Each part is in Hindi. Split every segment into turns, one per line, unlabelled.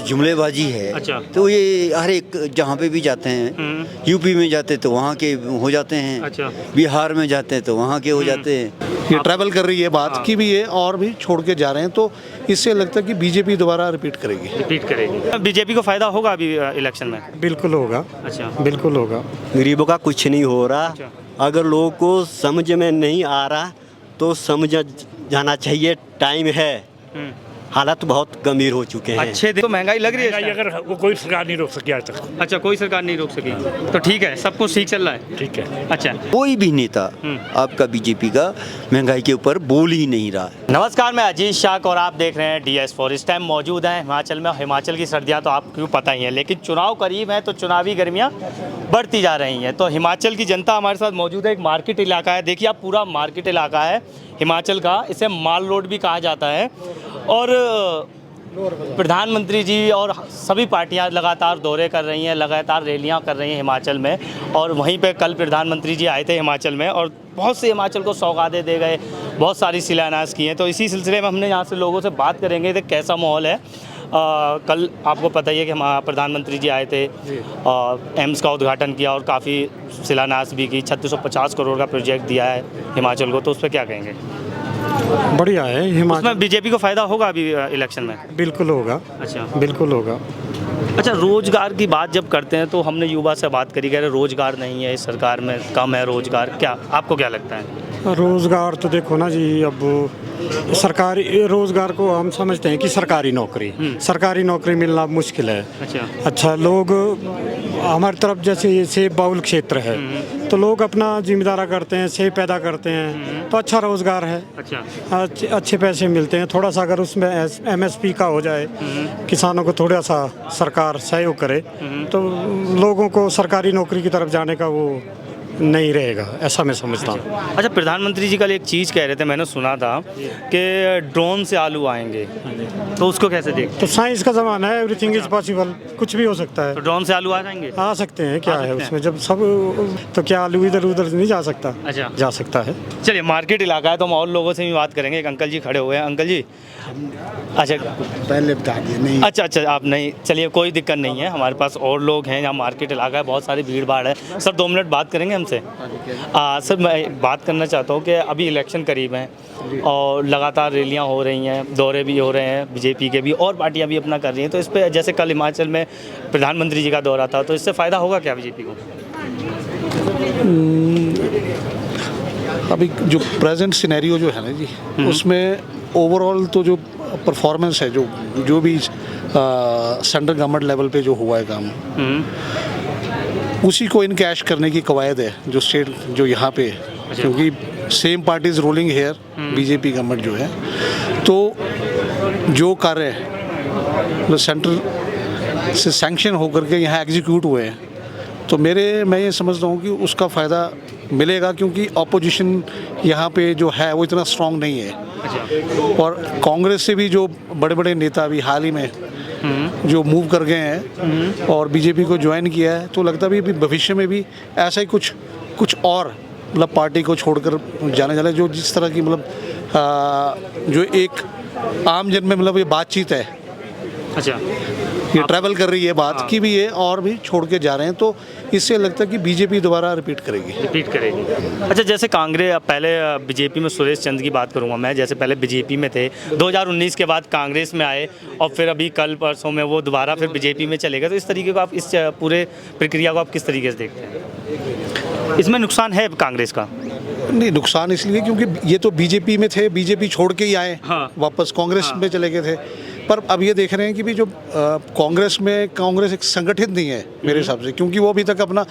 जुमलेबाजी है।
अच्छा।
तो ये हर एक जहाँ पे भी जाते हैं, यूपी में जाते तो वहाँ के हो जाते हैं।
अच्छा।
बिहार में जाते हैं तो वहाँ के हो जाते हैं।
ये ट्रैवल कर रही है बात की भी ये और भी छोड़ के जा रहे हैं, तो इससे लगता है कि बीजेपी दोबारा रिपीट करेगी।
बीजेपी को फायदा होगा अभी इलेक्शन में?
बिल्कुल होगा,
अच्छा।
बिल्कुल होगा।
गरीबों का कुछ नहीं हो रहा।
अच्छा।
अगर लोगों को समझ में नहीं आ रहा तो समझ जाना चाहिए, टाइम है। हालात बहुत गंभीर हो चुके हैं।
अच्छे दिन तो महंगाई लग रही है इस टाइम?
अगर वो कोई सरकार नहीं रोक सकी आज तक।
अच्छा, कोई सरकार नहीं रोक सकी तो ठीक है, सब कुछ ठीक चल रहा है।
ठीक है।
अच्छा।
कोई भी नेता आपका बीजेपी का महंगाई के ऊपर बोल ही नहीं रहा है।
नमस्कार, मैं अजीत शाह और आप देख रहे हैं DS4। इस टाइम मौजूद हैं हिमाचल में। हिमाचल की सर्दियां तो आपको पता ही है, लेकिन चुनाव करीब है तो चुनावी गर्मियां बढ़ती जा रही हैं। तो हिमाचल की जनता हमारे साथ मौजूद है। एक मार्केट इलाका है, देखिए आप, पूरा मार्केट इलाका है हिमाचल का। इसे माल रोड भी कहा जाता है। और प्रधानमंत्री जी और सभी पार्टियां लगातार दौरे कर रही हैं, लगातार रैलियां कर रही हैं हिमाचल में। और वहीं पे कल प्रधानमंत्री जी आए थे हिमाचल में और बहुत से हिमाचल को सौगातें दे गए, बहुत सारी शिलान्यास किए। तो इसी सिलसिले में हमने यहाँ से लोगों से बात करेंगे कि कैसा माहौल है। कल आपको पता ही है कि प्रधानमंत्री जी आए थे, एम्स का उद्घाटन किया और काफ़ी शिलान्यास भी की। 3650 करोड़ का प्रोजेक्ट दिया है हिमाचल को, तो उस पर क्या कहेंगे?
बढ़िया है हिमाचल।
उसमें बीजेपी को फ़ायदा होगा अभी इलेक्शन में?
बिल्कुल होगा।
अच्छा।
बिल्कुल होगा।
अच्छा, रोजगार की बात जब करते हैं तो हमने युवा से बात करी, कह रहे रोजगार नहीं है इस सरकार में, कम है रोजगार। क्या आपको क्या लगता है?
रोज़गार तो देखो ना जी, अब सरकारी रोज़गार को हम समझते हैं कि सरकारी नौकरी मिलना मुश्किल है। अच्छा, लोग हमारी तरफ जैसे ये सेब बाउल क्षेत्र है तो लोग अपना जिम्मेदारा करते हैं, सेब पैदा करते हैं, तो अच्छा रोज़गार है।
अच्छा।
अच्छे पैसे मिलते हैं। थोड़ा सा अगर उसमें MSP का हो जाए, किसानों को थोड़ा सा सरकार सहयोग करे तो लोगों को सरकारी नौकरी की तरफ जाने का वो नहीं रहेगा, ऐसा मैं समझता हूँ।
अच्छा, प्रधानमंत्री जी कल एक चीज़ कह रहे थे, मैंने सुना था कि ड्रोन से आलू आएंगे, तो उसको कैसे देखते?
तो साइंस का ज़माना है, एवरीथिंग इज़ पॉसिबल, कुछ भी हो सकता है।
तो ड्रोन से आलू आ जाएंगे?
आ सकते हैं, क्या है उसमें, जब सब तो क्या आलू इधर उधर नहीं जा सकता?
अच्छा,
जा सकता है।
चलिए, मार्केट इलाका है तो हम और लोगों से भी बात करेंगे। एक अंकल जी खड़े हुए हैं। अंकल जी, अच्छा
पहले बता दिए नहीं।
अच्छा, आप नहीं, चलिए कोई दिक्कत नहीं है, हमारे पास और लोग हैं। यहाँ मार्केट इलाका है, बहुत सारी भीड़ भाड़ है। सर 2 मिनट बात करेंगे हमसे? सर मैं बात करना चाहता हूँ कि अभी इलेक्शन करीब हैं और लगातार रैलियाँ हो रही हैं, दौरे भी हो रहे हैं बीजेपी के भी, और पार्टियाँ भी अपना कर रही हैं। तो इस पर जैसे कल हिमाचल में प्रधानमंत्री जी का दौरा था, तो इससे फ़ायदा होगा क्या बीजेपी को?
अभी जो प्रेजेंट सिनेरियो जो है ना जी, उसमें ओवरऑल तो जो परफॉर्मेंस है, जो भी सेंट्रल गवर्नमेंट लेवल पे जो हुआ है काम, उसी को इनकैश करने की कवायद है जो स्टेट जो यहाँ पे, क्योंकि same party is ruling here, BJP government जो है, तो जो कार्य मतलब सेंट्रल से सैंक्शन होकर के यहाँ एग्जीक्यूट हुए हैं, तो मैं ये समझता हूँ कि उसका फ़ायदा मिलेगा, क्योंकि ऑपोजिशन यहाँ पे जो है वो इतना स्ट्रांग नहीं है। और कांग्रेस से भी जो बड़े बड़े नेता अभी हाल ही में जो मूव कर गए हैं और बीजेपी को ज्वाइन किया है, तो लगता भी भविष्य में भी ऐसा ही कुछ और मतलब पार्टी को छोड़कर जाने जो जिस तरह की मतलब जो एक आम जन में मतलब ये बातचीत है।
अच्छा,
ये ट्रैवल कर रही है बात की भी ये और भी छोड़ के जा रहे हैं, तो इससे लगता है कि बीजेपी दोबारा रिपीट करेगी।
अच्छा, जैसे कांग्रेस, पहले बीजेपी में सुरेश चंद की बात करूंगा मैं, जैसे पहले बीजेपी में थे, 2019 के बाद कांग्रेस में आए और फिर अभी कल परसों में वो दोबारा फिर बीजेपी में चले गए। तो इस तरीके को आप, इस पूरे प्रक्रिया को आप किस तरीके से देखते हैं? इसमें नुकसान है कांग्रेस का?
नहीं, नुकसान इसलिए क्योंकि ये तो बीजेपी में थे, बीजेपी छोड़ के ही आए, वापस कांग्रेस में चले गए थे। पर अब ये देख रहे हैं कि भी जो कांग्रेस एक संगठित नहीं है मेरे हिसाब से, क्योंकि वो अभी तक अपना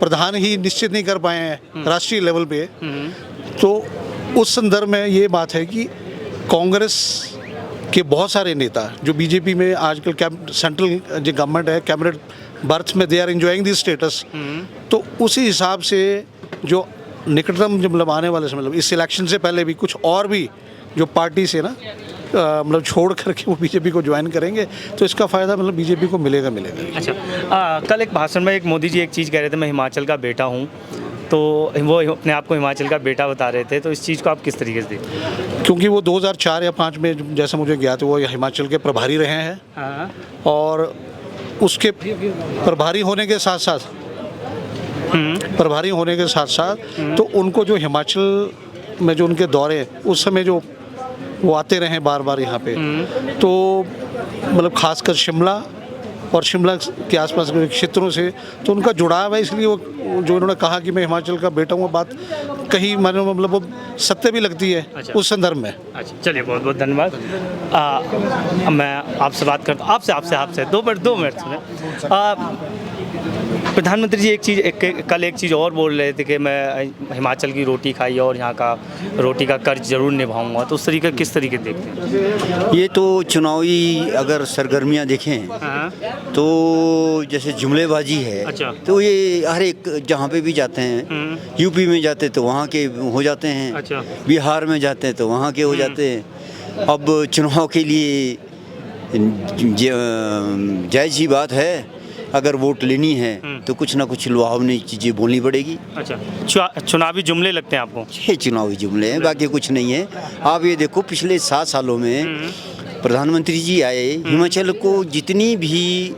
प्रधान ही निश्चित नहीं कर पाए हैं राष्ट्रीय लेवल पे। तो उस संदर्भ में ये बात है कि कांग्रेस के बहुत सारे नेता जो बीजेपी में आजकल सेंट्रल जो गवर्नमेंट है, कैबिनेट बर्थ में they are enjoying this status, तो उसी हिसाब से जो निकटतम जब मतलब आने वाले समय, मतलब इस इलेक्शन से पहले भी कुछ और भी जो पार्टी से ना मतलब छोड़ करके वो बीजेपी को ज्वाइन करेंगे, तो इसका फ़ायदा मतलब बीजेपी को मिलेगा।
अच्छा, कल एक भाषण में एक मोदी जी एक चीज़ कह रहे थे, मैं हिमाचल का बेटा हूँ तो वो अपने आप को हिमाचल का बेटा बता रहे थे, तो इस चीज़ को आप किस तरीके से देखते हैं?
क्योंकि वो 2004 या 5 में जैसा मुझे ज्ञात है वो हिमाचल के प्रभारी रहे हैं
हाँ।
और उसके प्रभारी होने के साथ साथ तो उनको जो हिमाचल में जो उनके दौरे उस समय जो वो आते रहे बार बार यहाँ पे, तो मतलब खासकर शिमला और शिमला के आसपास के क्षेत्रों से तो उनका जुड़ाव है, इसलिए वो जो उन्होंने कहा कि मैं हिमाचल का बेटा हूँ, बात कहीं मतलब वो सत्य भी लगती है।
अच्छा।
उस संदर्भ में।
अच्छा, चलिए बहुत बहुत धन्यवाद। मैं आपसे बात करता हूँ, आपसे 2 मिनट सुने। प्रधानमंत्री जी कल एक चीज़ और बोल रहे थे कि मैं हिमाचल की रोटी खाई और यहाँ का रोटी का कर्ज जरूर निभाऊंगा, तो उस तरीके किस तरीके देखते हैं?
ये तो चुनावी अगर सरगर्मियां देखें तो जैसे जुमलेबाजी है।
अच्छा।
तो ये हर एक जहाँ पे भी जाते हैं, यूपी में जाते तो वहाँ के हो जाते हैं।
अच्छा।
बिहार में जाते हैं तो वहाँ के हो जाते हैं। अब चुनाव के लिए जायज़ ही बात है, अगर वोट लेनी है तो कुछ ना कुछ लुभावनी चीज़ें बोलनी पड़ेगी।
अच्छा, चुनावी जुमले लगते हैं आपको?
ये चुनावी जुमले हैं, बाकी कुछ नहीं है। आप ये देखो पिछले 7 सालों में प्रधानमंत्री जी आए, हिमाचल को जितनी भी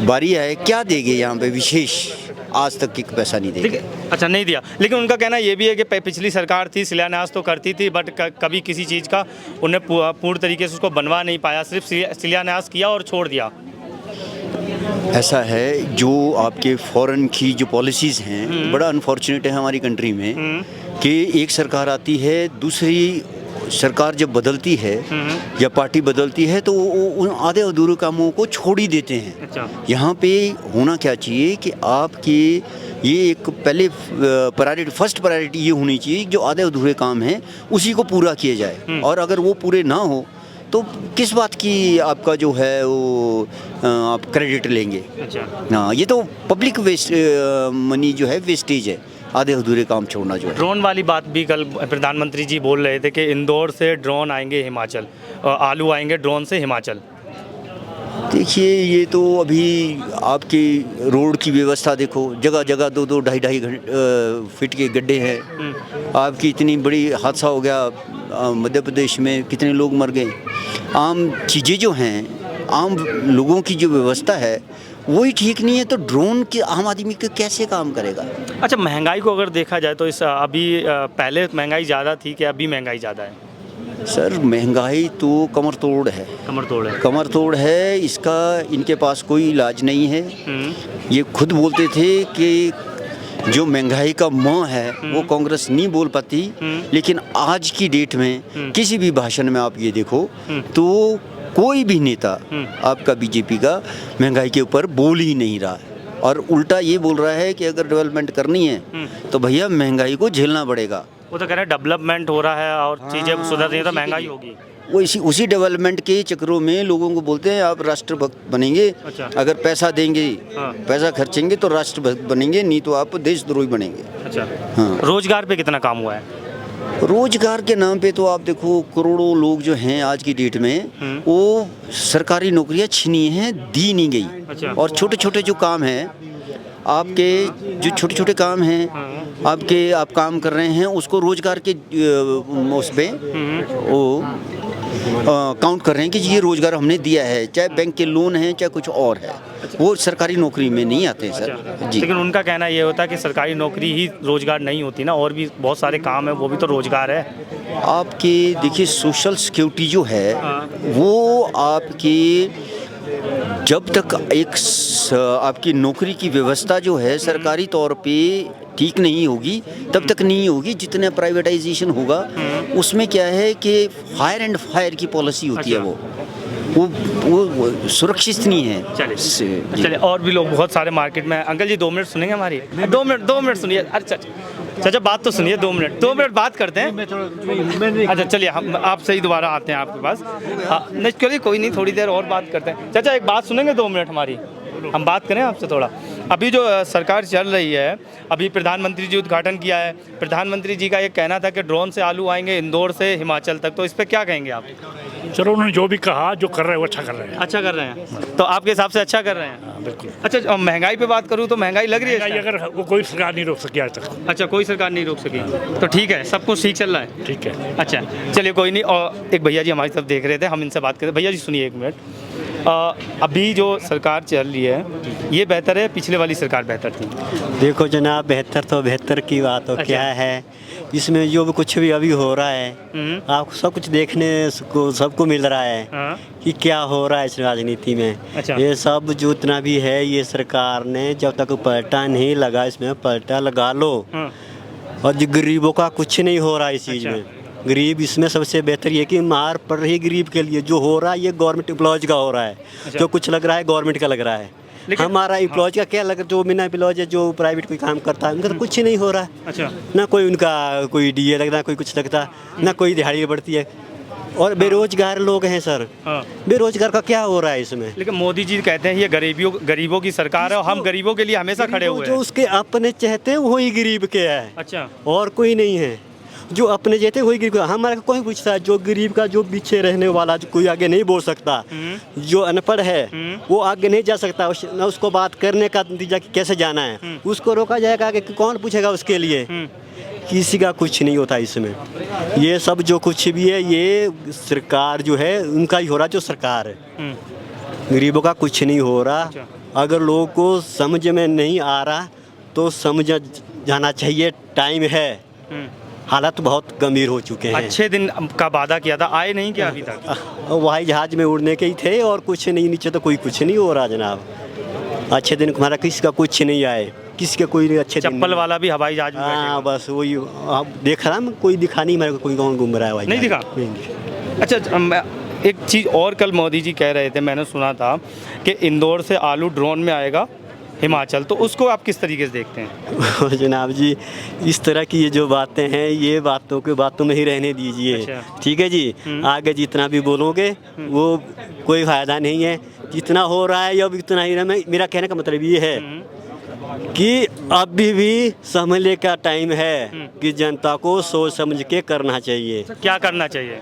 बारी आए क्या देंगे यहाँ पे विशेष, आज तक एक पैसा नहीं देंगे।
अच्छा, नहीं दिया। लेकिन उनका कहना ये भी है कि पिछली सरकार थी, शिलान्यास तो करती थी, बट कभी किसी चीज़ का उन्हें पूर्ण तरीके से उसको बनवा नहीं पाया, सिर्फ शिलान्यास किया और छोड़ दिया।
ऐसा है, जो आपके फॉरेन की जो पॉलिसीज़ हैं बड़ा अनफॉर्चुनेट है हमारी कंट्री में कि एक सरकार आती है, दूसरी सरकार जब बदलती है या पार्टी बदलती है तो वो उन आधे अधूरे कामों को छोड़ ही देते हैं।
अच्छा।
यहाँ पे होना क्या चाहिए कि आपके ये एक पहले फर्स्ट प्रायोरिटी ये होनी चाहिए जो आधे अधूरे काम हैं उसी को पूरा किया जाए, और अगर वो पूरे ना हो तो किस बात की आपका जो है वो आप क्रेडिट लेंगे।
अच्छा।
हाँ, ये तो पब्लिक वेस्ट मनी जो है वेस्टेज है, आधे अधूरे काम छोड़ना जो है।
ड्रोन वाली बात भी कल प्रधानमंत्री जी बोल रहे थे कि इंदौर से ड्रोन आएंगे हिमाचल, आलू आएंगे ड्रोन से हिमाचल।
देखिए, ये तो अभी आपकी रोड की व्यवस्था देखो, जगह जगह 2-2, 2.5 फीट के गड्ढे हैं। आपकी इतनी बड़ी हादसा हो गया मध्य प्रदेश में, कितने लोग मर गए। आम चीज़ें जो हैं, आम लोगों की जो व्यवस्था है वही ठीक नहीं है, तो ड्रोन के आम आदमी के कैसे काम करेगा।
अच्छा, महंगाई को अगर देखा जाए तो इस अभी पहले महंगाई ज़्यादा थी कि अभी महंगाई ज़्यादा है?
सर, महंगाई तो कमर तोड़ है, कमर तोड़ है। इसका इनके पास कोई इलाज नहीं है। ये खुद बोलते थे कि जो महंगाई का माँ है वो कांग्रेस नहीं बोल पाती, लेकिन आज की डेट में किसी भी भाषण में आप ये देखो तो कोई भी नेता आपका बीजेपी का महंगाई के ऊपर बोल ही नहीं रहा है, और उल्टा ये बोल रहा है कि अगर डेवलपमेंट करनी है तो भैया महंगाई को झेलना पड़ेगा।
वो तो कह रहे हैं डेवलपमेंट हो रहा है और चीज़ें सुधर रही है तो महंगाई होगी।
वो उसी डेवलपमेंट के चक्रों में लोगों को बोलते हैं आप राष्ट्रभक्त बनेंगे।
अच्छा।
अगर पैसा देंगे,
हाँ।
पैसा खर्चेंगे तो राष्ट्रभक्त बनेंगे, नहीं तो आप देशद्रोही बनेंगे।
अच्छा।
हाँ।
रोजगार पे कितना काम हुआ है?
रोजगार के नाम पे तो आप देखो करोड़ों लोग जो हैं आज की डेट में वो सरकारी नौकरियां छीनी हैं, दी नहीं गई।
अच्छा।
और छोटे छोटे जो काम हैं आपके, जो छोटे छोटे काम हैं आपके, आप काम कर रहे हैं उसको रोजगार के उस पे वो काउंट कर रहे हैं कि ये रोजगार हमने दिया है, चाहे बैंक के लोन हैं चाहे कुछ और है, वो सरकारी नौकरी में नहीं आते हैं सर जी।
लेकिन उनका कहना ये होता है कि सरकारी नौकरी ही रोजगार नहीं होती ना, और भी बहुत सारे काम है वो भी तो रोजगार है।
आपके देखिए सोशल सिक्योरिटी जो है वो आपकी जब तक आपकी नौकरी की व्यवस्था जो है सरकारी तौर पे ठीक नहीं होगी तब तक नहीं होगी। जितना प्राइवेटाइजेशन होगा उसमें क्या है कि फायर एंड फायर की पॉलिसी होती है, वो सुरक्षित नहीं है।
चलिए और भी लोग बहुत सारे मार्केट में। अंकल जी 2 मिनट सुनेंगे हमारी? 2 मिनट सुनिए। अच्छा चाचा बात तो सुनिए, 2 मिनट बात करते हैं। अच्छा चलिए हम आपसे ही दोबारा आते हैं आपके पास। नहीं चलिए कोई नहीं, थोड़ी देर और बात करते हैं। चाचा एक बात सुनेंगे 2 मिनट हमारी, हम बात करें आपसे थोड़ा। अभी जो सरकार चल रही है, अभी प्रधानमंत्री जी उद्घाटन किया है, प्रधानमंत्री जी का ये कहना था कि ड्रोन से आलू आएंगे इंदौर से हिमाचल तक, तो इस पर क्या कहेंगे आप?
चलो उन्होंने जो भी कहा जो कर रहे हैं वो अच्छा कर रहे हैं।
अच्छा कर रहे हैं, तो आपके हिसाब से अच्छा कर रहे हैं।
हाँ, बिल्कुल।
अच्छा, महंगाई पे बात करूँ तो महंगाई लग रही है इस
महंगाई
टाइम?
अगर वो कोई सरकार नहीं रोक सकी आज तक।
अच्छा, कोई सरकार नहीं रोक सकी, तो ठीक है, सब कुछ ठीक चल रहा है।
ठीक है।
अच्छा, चलिए कोई नहीं। और एक भैया जी हमारी तरफ देख रहे थे, हम इनसे बात करें। भैया जी सुनिए एक मिनट, अभी जो सरकार चल रही है ये बेहतर है, पिछले वाली सरकार बेहतर थी?
देखो जनाब, बेहतर तो बेहतर की बात हो, क्या है इसमें जो भी कुछ भी अभी हो रहा है आपको सब कुछ देखने को सबको मिल रहा है
हाँ।
कि क्या हो रहा है इस राजनीति में।
अच्छा।
ये सब जितना भी है ये सरकार ने जब तक पलटा नहीं लगा, इसमें पलटा लगा लो।
हाँ।
और जो गरीबों का कुछ नहीं हो रहा है इस चीज़
अच्छा।
में। गरीब इसमें सबसे बेहतर ये कि मार पड़ रही गरीब के लिए, जो हो रहा है ये गवर्नमेंट एम्प्लॉयज का हो रहा है।
अच्छा।
जो कुछ लग रहा है गवर्नमेंट का लग रहा है।
लेकिन-
हमारा एम्प्लॉयज का क्या लग, जो बिना एम्प्लॉयज है जो प्राइवेट कोई काम करता है उनका तो कुछ नहीं हो रहा है।
अच्छा।
ना कोई उनका कोई डीए लगता, कोई कुछ लगता, ना कोई दिहाड़ी बढ़ती है। और बेरोजगार लोग हैं सर।
हाँ।
बेरोजगार का क्या हो रहा है इसमें?
लेकिन मोदी जी कहते हैं ये गरीबों की सरकार है और हम गरीबों के लिए हमेशा खड़े हुए
जो
हैं।
उसके अपने चाहते हैं वही गरीब के है,
अच्छा।
और कोई नहीं है। जो अपने चाहते हैं वही गरीब का। हमारा कोई पूछता है जो गरीब का, जो पीछे रहने वाला, जो कोई आगे नहीं बोल सकता, जो अनपढ़ है वो आगे नहीं जा सकता, ना उसको बात करने का नतीजा कि कैसे जाना है उसको रोका जाएगा कि कौन पूछेगा उसके लिए। किसी का कुछ नहीं होता इसमें। ये सब जो कुछ भी है ये सरकार जो है उनका ही हो रहा, जो सरकार है। गरीबों का कुछ नहीं हो रहा। अगर लोगों को समझ में नहीं आ रहा तो समझ जाना चाहिए, टाइम है। हालात बहुत गंभीर हो चुके हैं।
अच्छे दिन का वादा किया था, आए नहीं क्या अभी तक?
हवाई जहाज में उड़ने के ही थे और कुछ नहीं, नीचे तो कोई कुछ नहीं हो रहा जनाब। अच्छे दिन हमारा किसी का कुछ नहीं आए, किसी का कोई अच्छे दिन
चप्पल वाला भी हवाई जहाज में
हाँ
बैठेगा।
बस वही आप देख रहा, मैं कोई दिखा नहीं मेरे को, कोई कौन घूम रहा है हवाई
नहीं
जहाज
दिखा?
में। नहीं।
अच्छा, एक चीज़ और कल मोदी जी कह रहे थे, मैंने सुना था कि इंदौर से आलू ड्रोन में आएगा हिमाचल, तो उसको आप किस तरीके से देखते हैं?
जनाब जी, इस तरह की ये जो बातें हैं ये बातों में ही रहने दीजिए।
अच्छा।
ठीक है जी। आगे जितना भी बोलोगे वो कोई फायदा नहीं है। जितना हो रहा है अब इतना ही रहा। मेरा कहने का मतलब ये है कि अभी भी संभलने का टाइम है कि जनता को सोच समझ के करना चाहिए।
क्या करना चाहिए?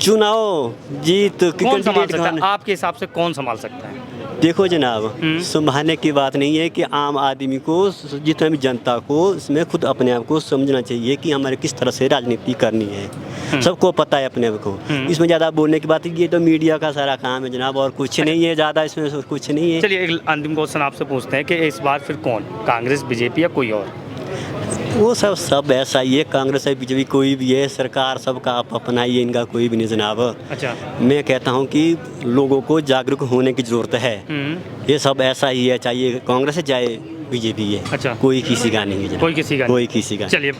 चुनाव जीत
कौन संभाल सकता है आपके हिसाब से? कौन संभाल सकता है?
देखो जनाब, संभालने की बात नहीं है कि आम आदमी को, जितना भी जनता को इसमें खुद अपने आप को समझना चाहिए कि हमारे किस तरह से राजनीति करनी है। सबको पता है अपने आप को। इसमें ज़्यादा बोलने की बात, ये तो मीडिया का सारा काम है जनाब, और कुछ नहीं है ज़्यादा, इसमें कुछ नहीं है।
चलिए एक अंतिम क्वेश्चन आपसे पूछते हैं कि इस बार फिर कौन, कांग्रेस, बीजेपी या कोई और?
वो सब ऐसा ही है, कांग्रेस है बीजेपी कोई भी है, सरकार सबका आप अपना ही है, इनका कोई भी नहीं जनाब।
अच्छा।
मैं कहता हूँ कि लोगों को जागरूक होने की ज़रूरत है। ये सब ऐसा ही है, चाहे कांग्रेस है चाहे बीजेपी है।
अच्छा।
कोई किसी का नहीं है जनाब।
कोई किसी का नहीं।
कोई किसी का नहीं।
चलिए